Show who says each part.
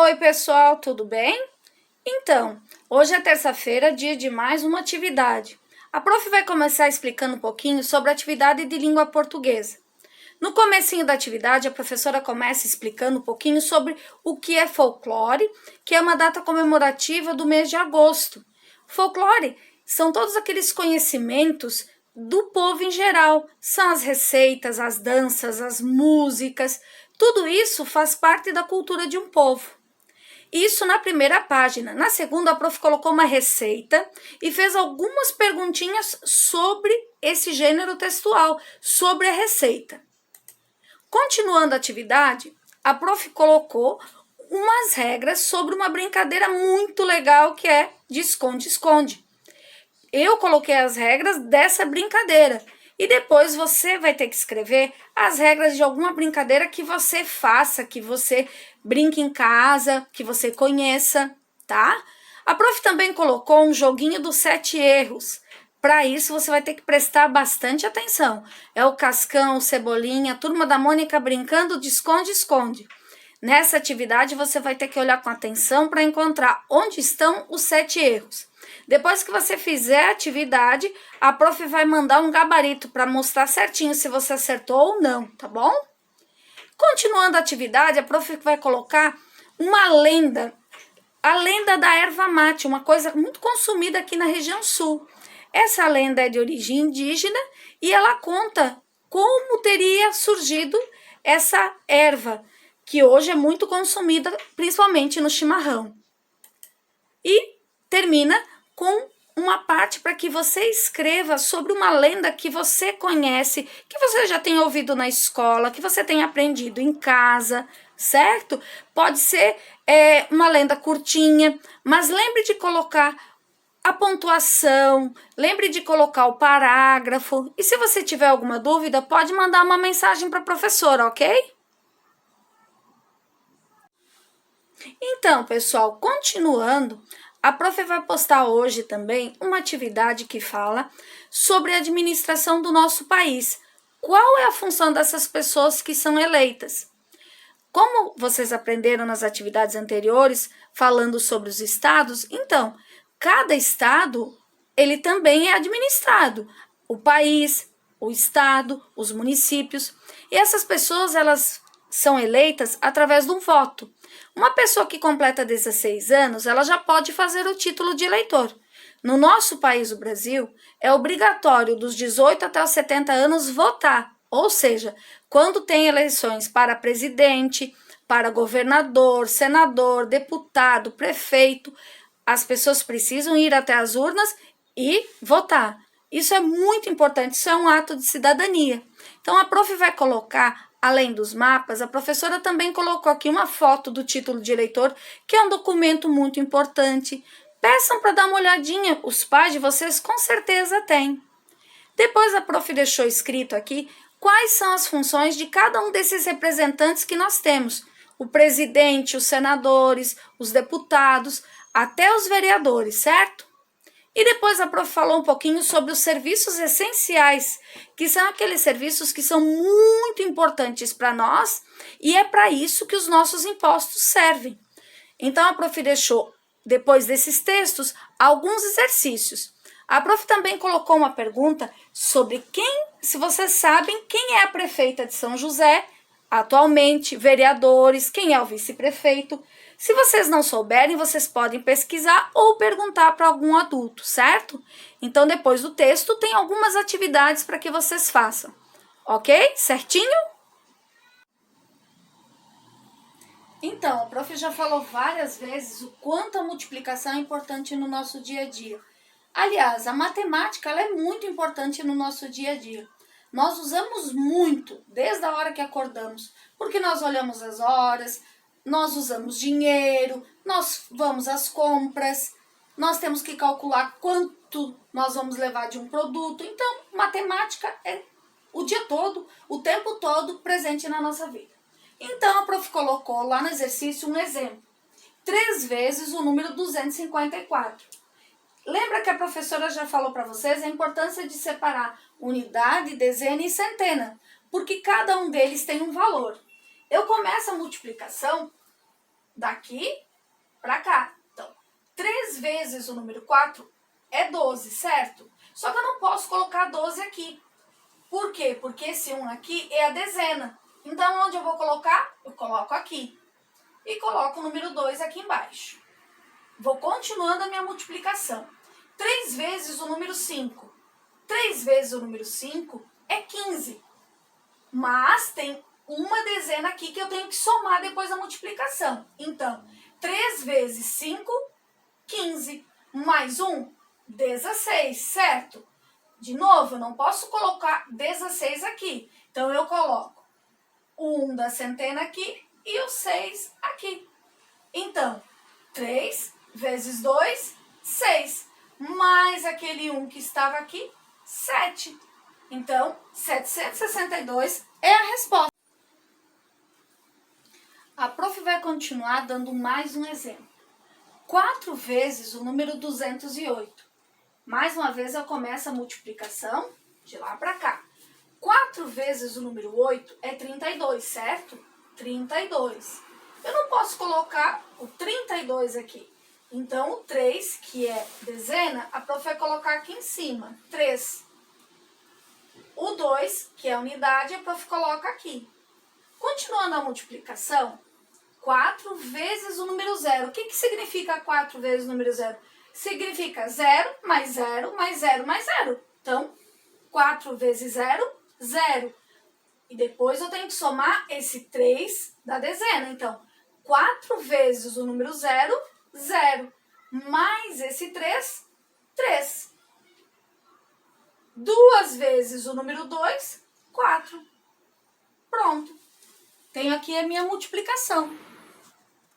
Speaker 1: Oi, pessoal, tudo bem? Então, hoje é terça-feira, dia de mais uma atividade. A prof vai começar explicando um pouquinho sobre a atividade de língua portuguesa. No comecinho da atividade, a professora começa explicando um pouquinho sobre o que é folclore, que é uma data comemorativa do mês de agosto. Folclore são todos aqueles conhecimentos do povo em geral, são as receitas, as danças, as músicas, tudo isso faz parte da cultura de um povo. Isso na primeira página. Na segunda, a prof colocou uma receita e fez algumas perguntinhas sobre esse gênero textual, sobre a receita. Continuando a atividade, a prof colocou umas regras sobre uma brincadeira muito legal que é de esconde-esconde. Eu coloquei as regras dessa brincadeira. E depois você vai ter que escrever as regras de alguma brincadeira que você faça, que você brinque em casa, que você conheça, tá? A prof também colocou um joguinho dos 7 erros. Para isso, você vai ter que prestar bastante atenção. É o Cascão, o Cebolinha, a Turma da Mônica brincando de esconde-esconde. Nessa atividade, você vai ter que olhar com atenção para encontrar onde estão os 7 erros. Depois que você fizer a atividade, a prof vai mandar um gabarito para mostrar certinho se você acertou ou não, tá bom? Continuando a atividade, a prof vai colocar uma lenda, a lenda da erva mate, uma coisa muito consumida aqui na região sul. Essa lenda é de origem indígena e ela conta como teria surgido essa erva, que hoje é muito consumida, principalmente no chimarrão. E termina com uma parte para que você escreva sobre uma lenda que você conhece, que você já tem ouvido na escola, que você tem aprendido em casa, certo? Pode ser uma lenda curtinha, mas lembre de colocar a pontuação, lembre de colocar o parágrafo. E se você tiver alguma dúvida, pode mandar uma mensagem para a professora, ok? Então, pessoal, continuando, a prof vai postar hoje também uma atividade que fala sobre a administração do nosso país. Qual é a função dessas pessoas que são eleitas? Como vocês aprenderam nas atividades anteriores, falando sobre os estados, então, cada estado, ele também é administrado. O país, o estado, os municípios. E essas pessoas, elas são eleitas através de um voto. Uma pessoa que completa 16 anos, ela já pode fazer o título de eleitor. No nosso país, o Brasil, é obrigatório dos 18 até os 70 anos votar. Ou seja, quando tem eleições para presidente, para governador, senador, deputado, prefeito, as pessoas precisam ir até as urnas e votar. Isso é muito importante, isso é um ato de cidadania. Então, a prof vai colocar, além dos mapas, a professora também colocou aqui uma foto do título de eleitor, que é um documento muito importante. Peçam para dar uma olhadinha, os pais de vocês com certeza têm. Depois a prof deixou escrito aqui quais são as funções de cada um desses representantes que nós temos. O presidente, os senadores, os deputados, até os vereadores, certo? E depois a prof falou um pouquinho sobre os serviços essenciais, que são aqueles serviços que são muito importantes para nós e é para isso que os nossos impostos servem. Então a prof deixou, depois desses textos, alguns exercícios. A prof também colocou uma pergunta sobre se vocês sabem quem é a prefeita de São José, atualmente, vereadores, quem é o vice-prefeito. Se vocês não souberem, vocês podem pesquisar ou perguntar para algum adulto, certo? Então, depois do texto, tem algumas atividades para que vocês façam. Ok? Certinho? Então, a prof já falou várias vezes o quanto a multiplicação é importante no nosso dia a dia. Aliás, a matemática ela é muito importante no nosso dia a dia. Nós usamos muito, desde a hora que acordamos, porque nós olhamos as horas, nós usamos dinheiro, nós vamos às compras, nós temos que calcular quanto nós vamos levar de um produto. Então, matemática é o dia todo, o tempo todo presente na nossa vida. Então, a prof colocou lá no exercício um exemplo. 3 vezes o número 254. Lembra que a professora já falou para vocês a importância de separar unidade, dezena e centena, porque cada um deles tem um valor. Eu começo a multiplicação daqui para cá. Então, 3 vezes o número 4 é 12, certo? Só que eu não posso colocar 12 aqui. Por quê? Porque esse 1 aqui é a dezena. Então, onde eu vou colocar? Eu coloco aqui. E coloco o número 2 aqui embaixo. Vou continuando a minha multiplicação. 3 vezes o número 5. 3 vezes o número 5 é 15. Mas tem uma dezena aqui que eu tenho que somar depois da multiplicação. Então, 3 vezes 5, 15. Mais 1, 16, certo? De novo, eu não posso colocar 16 aqui. Então, eu coloco o 1 da centena aqui e o 6 aqui. Então, 3 vezes 2, 6. Mais aquele 1 que estava aqui, 7. Então, 762 é a resposta. A prof vai continuar dando mais um exemplo. 4 vezes o número 208. Mais uma vez eu começo a multiplicação de lá para cá. 4 vezes o número 8 é 32, certo? 32. Eu não posso colocar o 32 aqui. Então, o 3, que é dezena, a prof vai colocar aqui em cima. 3. O 2, que é unidade, a prof coloca aqui. Continuando a multiplicação, 4 vezes o número 0. O que significa 4 vezes o número 0? Significa 0 mais 0 mais 0 mais 0. Então, 4 vezes 0, 0. E depois eu tenho que somar esse 3 da dezena. Então, 4 vezes o número 0, 0. Mais esse 3, 3. 2 vezes o número 2, 4. Pronto. Tenho aqui a minha multiplicação.